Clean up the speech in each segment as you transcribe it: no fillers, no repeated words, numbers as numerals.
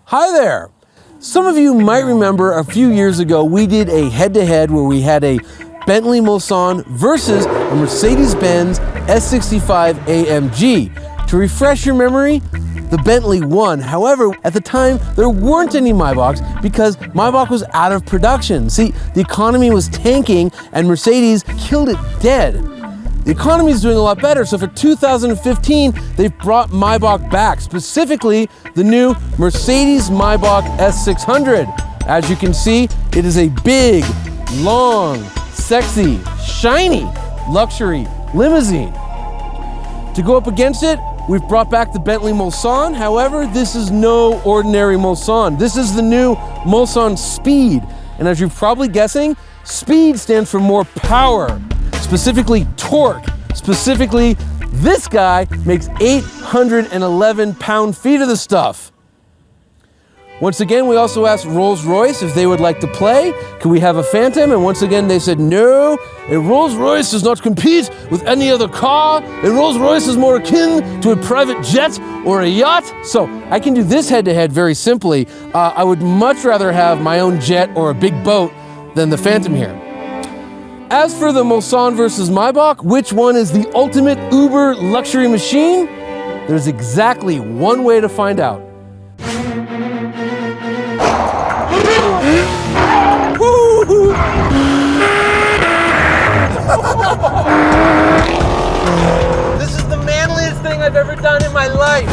Hi there! Some of you might remember a few years ago we did a head-to-head where we had a Bentley Mulsanne versus a Mercedes-Benz S65 AMG. To refresh your memory, the Bentley won. However, at the time, there weren't any Maybachs because Maybach was out of production. See, the economy was tanking and Mercedes killed it dead. The economy is doing a lot better, so for 2015, they've brought Maybach back, specifically the new Mercedes-Maybach S600. As you can see, it is a big, long, sexy, shiny luxury limousine. To go up against it, we've brought back the Bentley Mulsanne. However, this is no ordinary Mulsanne. This is the new Mulsanne Speed. And as you're probably guessing, Speed stands for more power. Specifically torque. Specifically, this guy makes 811 pound-feet of the stuff. Once again, we also asked Rolls-Royce if they would like to play. Could we have a Phantom? And once again, they said no. A Rolls-Royce does not compete with any other car. A Rolls-Royce is more akin to a private jet or a yacht. So I can do this head-to-head very simply. I would much rather have my own jet or a big boat than the Phantom here. As for the Mulsanne versus Maybach, which one is the ultimate Uber luxury machine? There's exactly one way to find out. This is the manliest thing I've ever done in my life.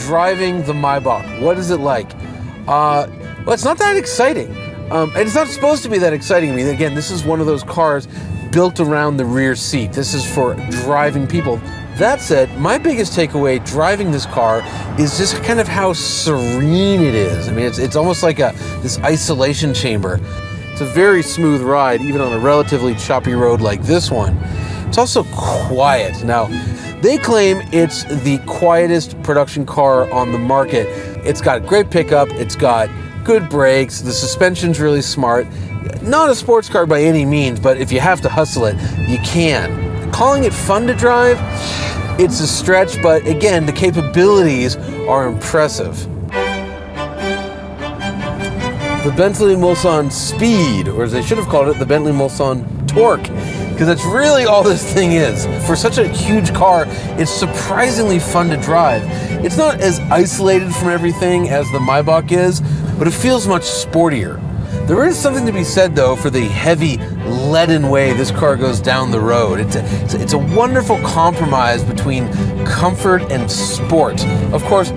Driving the Maybach, what is it like? Well, it's not that exciting. And it's not supposed to be that exciting. I mean, again, this is one of those cars built around the rear seat. This is for driving people. That said, my biggest takeaway driving this car is just kind of how serene it is. I mean, it's almost like this isolation chamber. It's a very smooth ride, even on a relatively choppy road like this one. It's also quiet. Now, they claim it's the quietest production car on the market. It's got great pickup, it's got good brakes, the suspension's really smart. Not a sports car by any means, but if you have to hustle it, you can. Calling it fun to drive, it's a stretch, but again, the capabilities are impressive. The Bentley Mulsanne Speed, or as they should have called it, the Bentley Mulsanne Torque, because that's really all this thing is. For such a huge car, it's surprisingly fun to drive. It's not as isolated from everything as the Maybach is, but it feels much sportier. There is something to be said, though, for the heavy, leaden way this car goes down the road. It's a wonderful compromise between comfort and sport. Of course,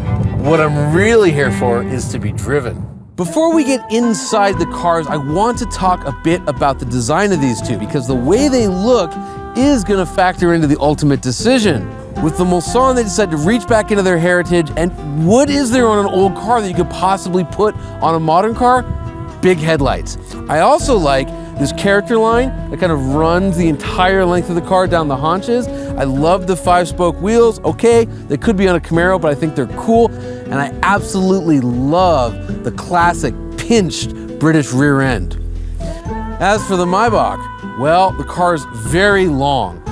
what I'm really here for is to be driven. Before we get inside the cars, I want to talk a bit about the design of these two, because the way they look is going to factor into the ultimate decision. With the Mulsanne, they decided to reach back into their heritage, and what is there on an old car that you could possibly put on a modern car? Big headlights. I also like this character line that kind of runs the entire length of the car down the haunches. I love the 5-spoke wheels. Okay, they could be on a Camaro, but I think they're cool. And I absolutely love the classic pinched British rear end. As for the Maybach, well, the car is very long.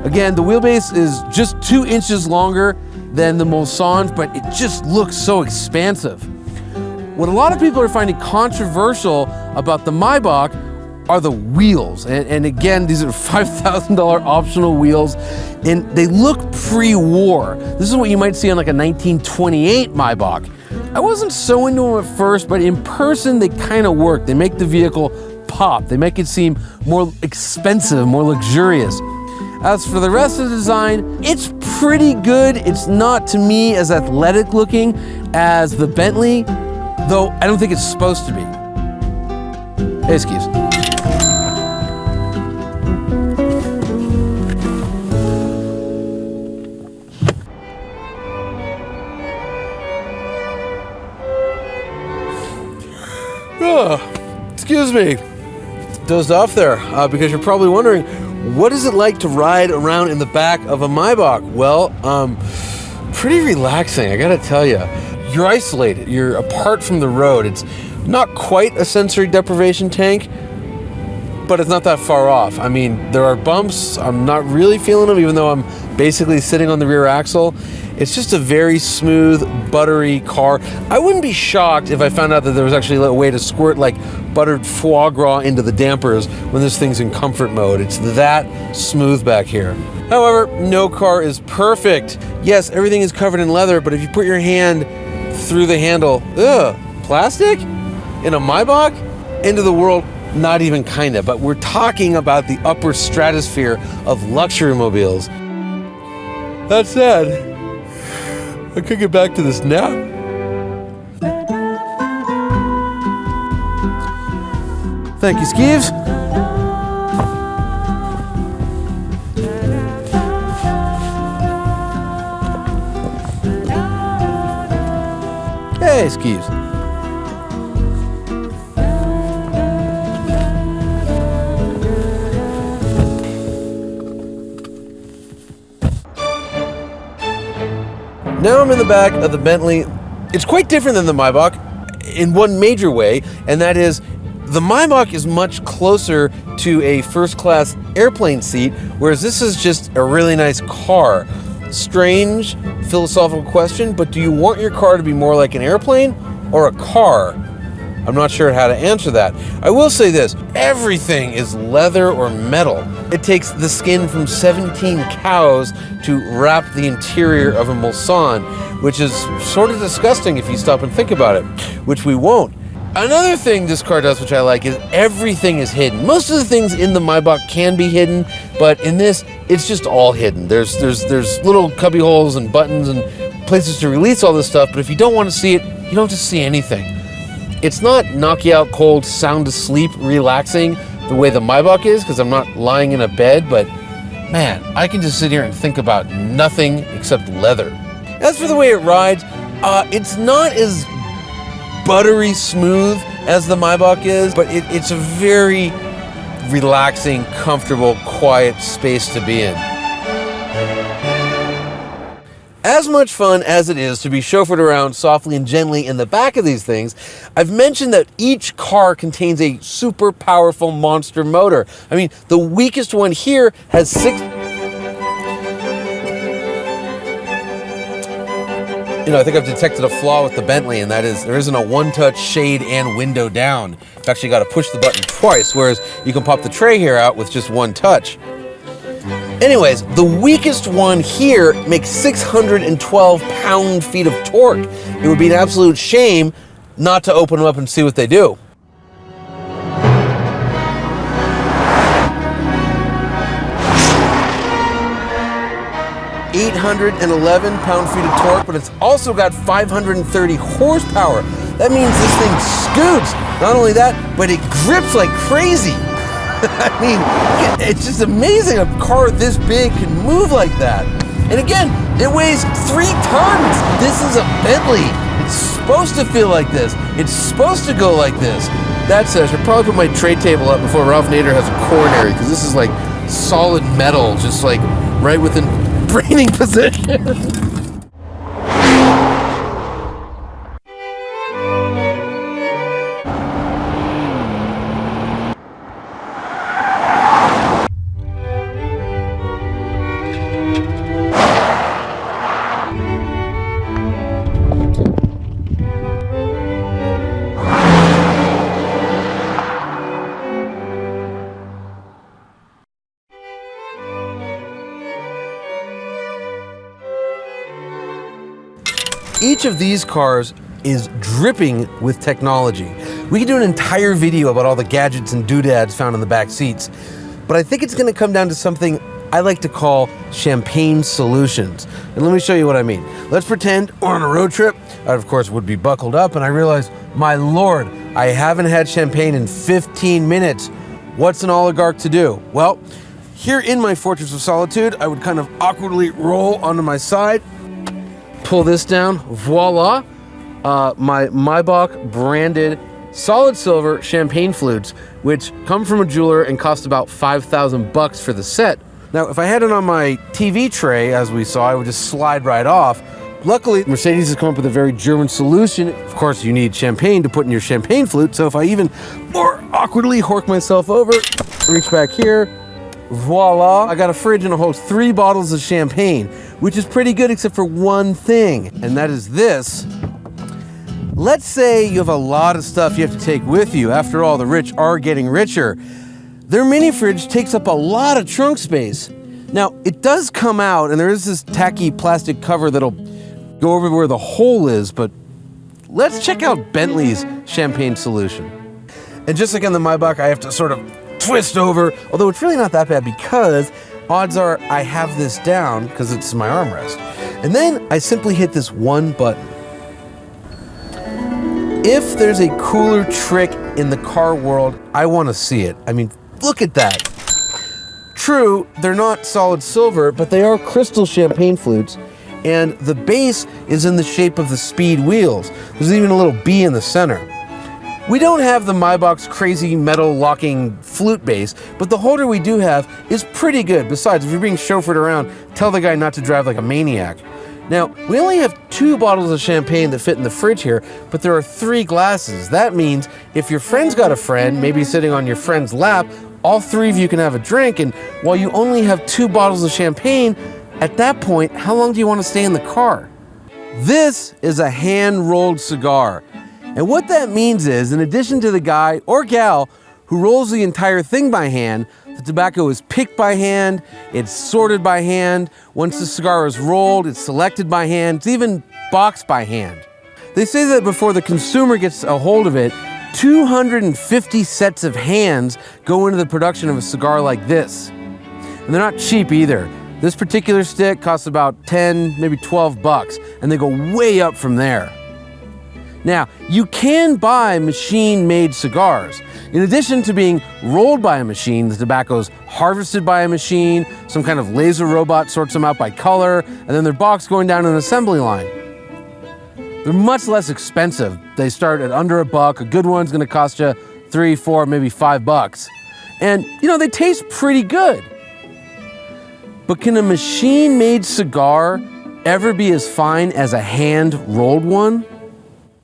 Again, the wheelbase is just 2 inches longer than the Mulsanne, but it just looks so expansive. What a lot of people are finding controversial about the Maybach are the wheels. And again, these are $5,000 optional wheels, and they look pre-war. This is what you might see on like a 1928 Maybach. I wasn't so into them at first, but in person, they kind of work. They make the vehicle pop. They make it seem more expensive, more luxurious. As for the rest of the design, it's pretty good. It's not, to me, as athletic looking as the Bentley, though I don't think it's supposed to be. Hey, excuse. Excuse me. Dozed off there because you're probably wondering, what is it like to ride around in the back of a Maybach? Well, pretty relaxing, I gotta tell you. You're isolated, you're apart from the road. It's not quite a sensory deprivation tank, but it's not that far off. I mean, there are bumps. I'm not really feeling them, even though I'm basically sitting on the rear axle. It's just a very smooth, buttery car. I wouldn't be shocked if I found out that there was actually a way to squirt like buttered foie gras into the dampers when this thing's in comfort mode. It's that smooth back here. However, no car is perfect. Yes, everything is covered in leather, but if you put your hand through the handle, plastic? In a Maybach? End of the world? Not even kinda, but we're talking about the upper stratosphere of luxury mobiles. That said, I could get back to this nap. Thank you, Skeeves. Hey, Skeeves. Now I'm in the back of the Bentley. It's quite different than the Maybach in one major way, and that is the Maybach is much closer to a first-class airplane seat, whereas this is just a really nice car. Strange philosophical question, but do you want your car to be more like an airplane or a car? I'm not sure how to answer that. I will say this, everything is leather or metal. It takes the skin from 17 cows to wrap the interior of a Mulsanne, which is sort of disgusting if you stop and think about it, which we won't. Another thing this car does, which I like, is everything is hidden. Most of the things in the Maybach can be hidden, but in this, it's just all hidden. There's little cubby holes and buttons and places to release all this stuff, but if you don't want to see it, you don't have to see anything. It's not knock you out cold, sound asleep, relaxing the way the Maybach is, because I'm not lying in a bed, but man, I can just sit here and think about nothing except leather. As for the way it rides, it's not as buttery smooth as the Maybach is, but it's a very relaxing, comfortable, quiet space to be in. As much fun as it is to be chauffeured around softly and gently in the back of these things, I've mentioned that each car contains a super powerful monster motor. I mean, the weakest one here has I think I've detected a flaw with the Bentley, and that is there isn't a one-touch shade and window down. You've actually got to push the button twice, whereas you can pop the tray here out with just one touch. Anyways, the weakest one here makes 612 pound-feet of torque. It would be an absolute shame not to open them up and see what they do. 811 pound-feet of torque, but it's also got 530 horsepower. That means this thing scoots. Not only that, but it grips like crazy. I mean, it's just amazing a car this big can move like that. And again, it weighs 3 tons. This is a Bentley. It's supposed to feel like this. It's supposed to go like this. That said, I should probably put my tray table up before Ralph Nader has a coronary, because this is like solid metal, just like right within braining position. Each of these cars is dripping with technology. We could do an entire video about all the gadgets and doodads found in the back seats, but I think it's going to come down to something I like to call champagne solutions. And let me show you what I mean. Let's pretend we're on a road trip. I, of course, would be buckled up, and I realize, my Lord, I haven't had champagne in 15 minutes. What's an oligarch to do? Well, here in my Fortress of Solitude, I would kind of awkwardly roll onto my side, pull this down, voila, my Maybach branded solid silver champagne flutes, which come from a jeweler and cost about $5,000 for the set. Now, if I had it on my TV tray, as we saw, I would just slide right off. Luckily, Mercedes has come up with a very German solution. Of course, you need champagne to put in your champagne flute, so if I even more awkwardly hork myself over, reach back here, voila. I got a fridge and it holds 3 bottles of champagne, which is pretty good except for one thing, and that is this. Let's say you have a lot of stuff you have to take with you. After all, the rich are getting richer. Their mini fridge takes up a lot of trunk space. Now, it does come out, and there is this tacky plastic cover that'll go over where the hole is, but let's check out Bentley's champagne solution. And just like on the Maybach, I have to sort of twist over, although it's really not that bad because odds are I have this down because it's my armrest. And then I simply hit this one button. If there's a cooler trick in the car world, I want to see it. I mean, look at that. True, they're not solid silver, but they are crystal champagne flutes, and the base is in the shape of the speed wheels. There's even a little B in the center. We don't have the Maybach's crazy metal locking flute base, but the holder we do have is pretty good. Besides, if you're being chauffeured around, tell the guy not to drive like a maniac. Now, we only have 2 bottles of champagne that fit in the fridge here, but there are 3 glasses. That means if your friend's got a friend, maybe sitting on your friend's lap, all 3 of you can have a drink, and while you only have 2 bottles of champagne, at that point, how long do you want to stay in the car? This is a hand-rolled cigar. And what that means is, in addition to the guy or gal who rolls the entire thing by hand, the tobacco is picked by hand, it's sorted by hand. Once the cigar is rolled, it's selected by hand, it's even boxed by hand. They say that before the consumer gets a hold of it, 250 sets of hands go into the production of a cigar like this. And they're not cheap either. This particular stick costs about 10, maybe 12 bucks, and they go way up from there. Now, you can buy machine-made cigars. In addition to being rolled by a machine, the tobacco's harvested by a machine, some kind of laser robot sorts them out by color, and then they're boxed going down an assembly line. They're much less expensive. They start at under $1. A good one's gonna cost you 3, 4, maybe 5 bucks. And, you know, they taste pretty good. But can a machine-made cigar ever be as fine as a hand-rolled one?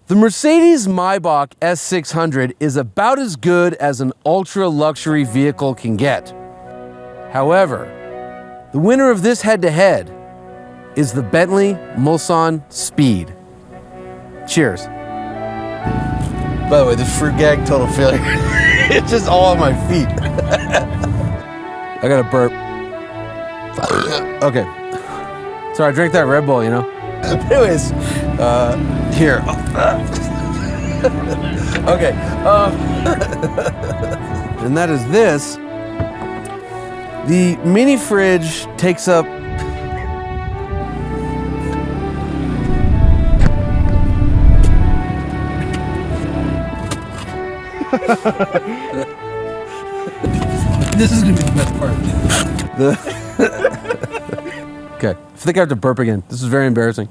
The Mercedes Maybach S600 is about as good as an ultra-luxury vehicle can get. However, the winner of this head-to-head is the Bentley Mulsanne Speed. Cheers. By the way, the fruit gag, total failure. It's just all on my feet. I got a burp. Okay. Sorry, I drank that Red Bull, you know? Anyways, here. Okay. And that is this. The mini fridge takes up This is gonna be the best part. Okay, I think I have to burp again. This is very embarrassing.